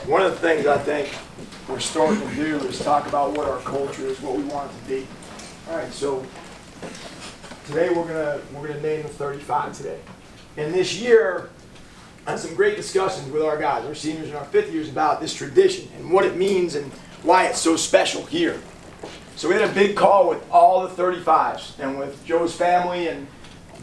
one of the things I think we're starting to do is talk about what our culture is, what we want it to be. All right, so today we're gonna name the 35 today. And this year, I had some great discussions with our guys, our seniors and our fifth years, about this tradition and what it means and why it's so special here. So we had a big call with all the 35s and with Joe's family, and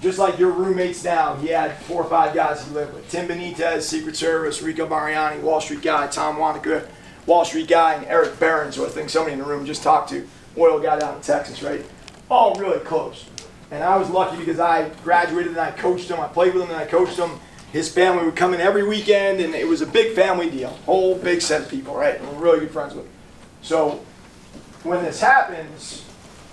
just like your roommates now, he had 4 or 5 guys he lived with. Tim Benitez, Secret Service, Rico Mariani, Wall Street guy, Tom Wanaka, Wall Street guy, and Eric Behrens, who I think somebody in the room just talked to, oil guy down in Texas, right? All really close. And I was lucky because I graduated and I coached him, I played with him and I coached him. His family would come in every weekend, and it was a big family deal. Whole big set of people, right? And we're really good friends with him. So when this happens,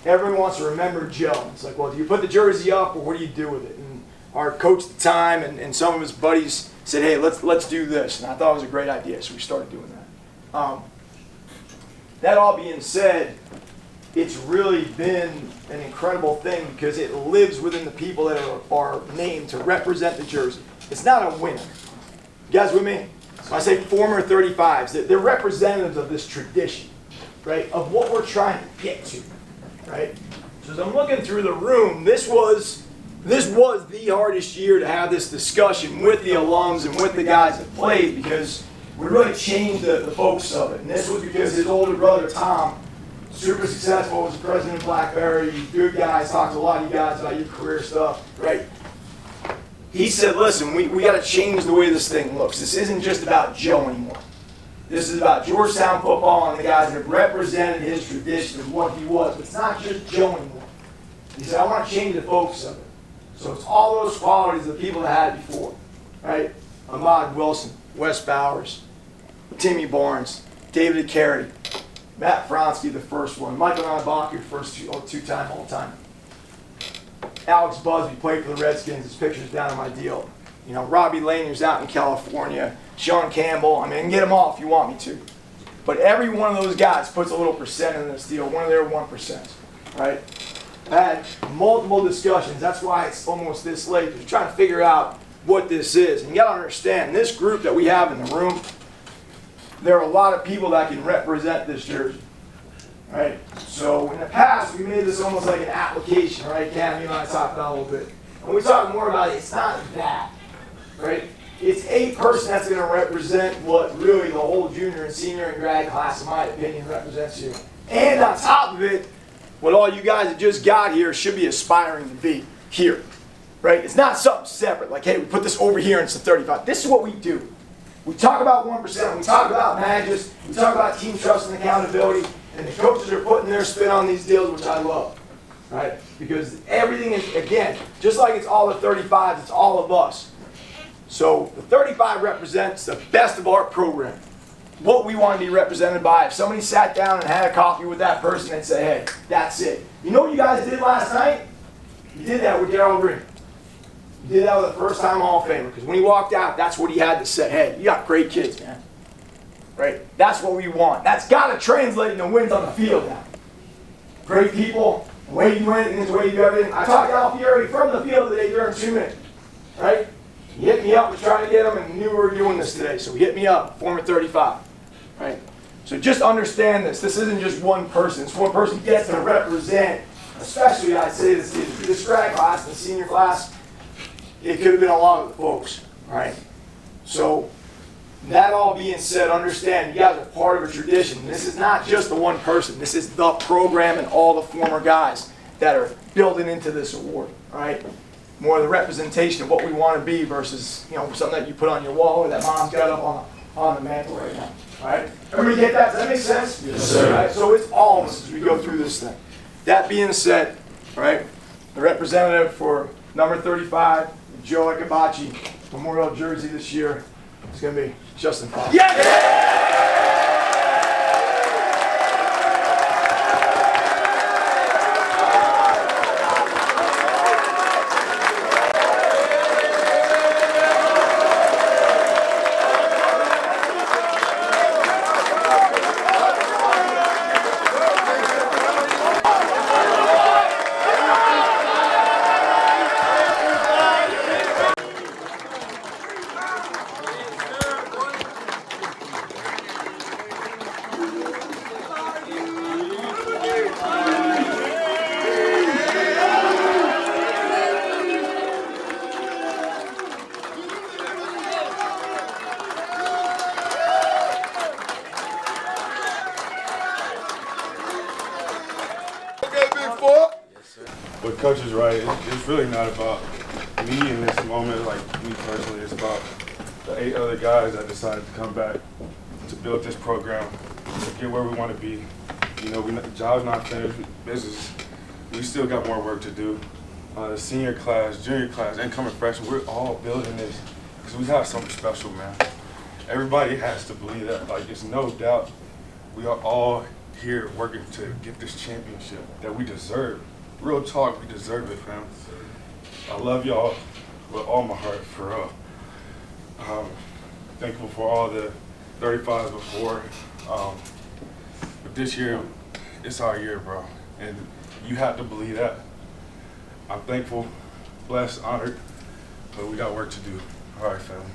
everyone wants to remember Joe. It's like, well, do you put the jersey up, or what do you do with it? And our coach at the time and some of his buddies said, hey, let's do this. And I thought it was a great idea, so we started doing that. That all being said, it's really been an incredible thing because it lives within the people that are named to represent the jersey. It's not a winner. You guys with me? When I say former 35s, they're representatives of this tradition, right? Of what we're trying to get to, right? So as I'm looking through the room, this was the hardest year to have this discussion with the alums and with the guys that played, because we really changed the focus of it. And this was because his older brother, Tom, super successful, was the president of BlackBerry, good guys, talked to a lot of you guys about your career stuff, right? He said, listen, we got to change the way this thing looks. This isn't just about Joe anymore. This is about Georgetown football and the guys that have represented his tradition of what he was. But it's not just Joe anymore. He said, I want to change the focus of it. So it's all those qualities of the people that had it before, right? Ahmad Wilson, Wes Bowers, Timmy Barnes, David Carey, Matt Fronsky, the first one, Michael Nonabaki, first two-time all-time. Alex Busby played for the Redskins. His picture's down on my deal. You know, Robbie Lanier's out in California. Sean Campbell. I mean, I can get them all if you want me to. But every one of those guys puts a little percent in this deal, one of their 1%, right? I had multiple discussions. That's why it's almost this late. We're trying to figure out what this is. And you got to understand, this group that we have in the room, there are a lot of people that can represent this jersey. Right? So in the past, we made this almost like an application, right? Cam, you and I talked about it a little bit. When we talk more about it, it's not that, right? It's a person that's going to represent what really the whole junior and senior and grad class, in my opinion, represents you. And on top of it, what all you guys that just got here should be aspiring to be here, right? It's not something separate, like, hey, we put this over here and it's the 35. This is what we do. We talk about 1%, we talk about badges, we talk about team trust and accountability. And the coaches are putting their spin on these deals, which I love, right? Because everything is, again, just like it's all the 35s, it's all of us. So the 35 represents the best of our program. What we want to be represented by. If somebody sat down and had a coffee with that person and say, hey, that's it. You know what you guys did last night? You did that with Darryl Green. You did that with a first-time Hall of Famer. Because when he walked out, that's what he had to say. Hey, you got great kids, man. Right? That's what we want. That's got to translate into wins on the field now. Great people, the way you went and the way you got in. I talked to Al Fieri from the field today during 2 minutes. Right? He hit me up, was trying to get him, and knew we were doing this today. So he hit me up, former 35. Right? So just understand this. This isn't just one person. This one person gets to represent, especially I'd say this grad class, the senior class. It could have been a lot of the folks. Right? So that all being said, understand you guys are part of a tradition. This is not just the one person. This is the program and all the former guys that are building into this award. Right? More the representation of what we want to be versus, you know, something that you put on your wall or that mom's got up on the mantle right now. Right? Everybody get that? Does that make sense? Yes, sir. Right? So it's all of us as we go through this thing. That being said, right, the representative for number 35, Joe Eacobacci Memorial Jersey this year is going to be Justin Fonteneaux. Yes! But Coach is right. It's really not about me in this moment, like me personally. It's about the 8 other guys that decided to come back to build this program, to get where we want to be. You know, the job's not finished. Business, we still got more work to do. The senior class, junior class, incoming freshmen, we're all building this because we have something special, man. Everybody has to believe that. Like, it's no doubt we are all here working to get this championship that we deserve. Real talk, we deserve it, fam. I love y'all with all my heart, for real. Thankful for all the 35s before. But this year, it's our year, bro. And you have to believe that. I'm thankful, blessed, honored, but we got work to do. All right, family.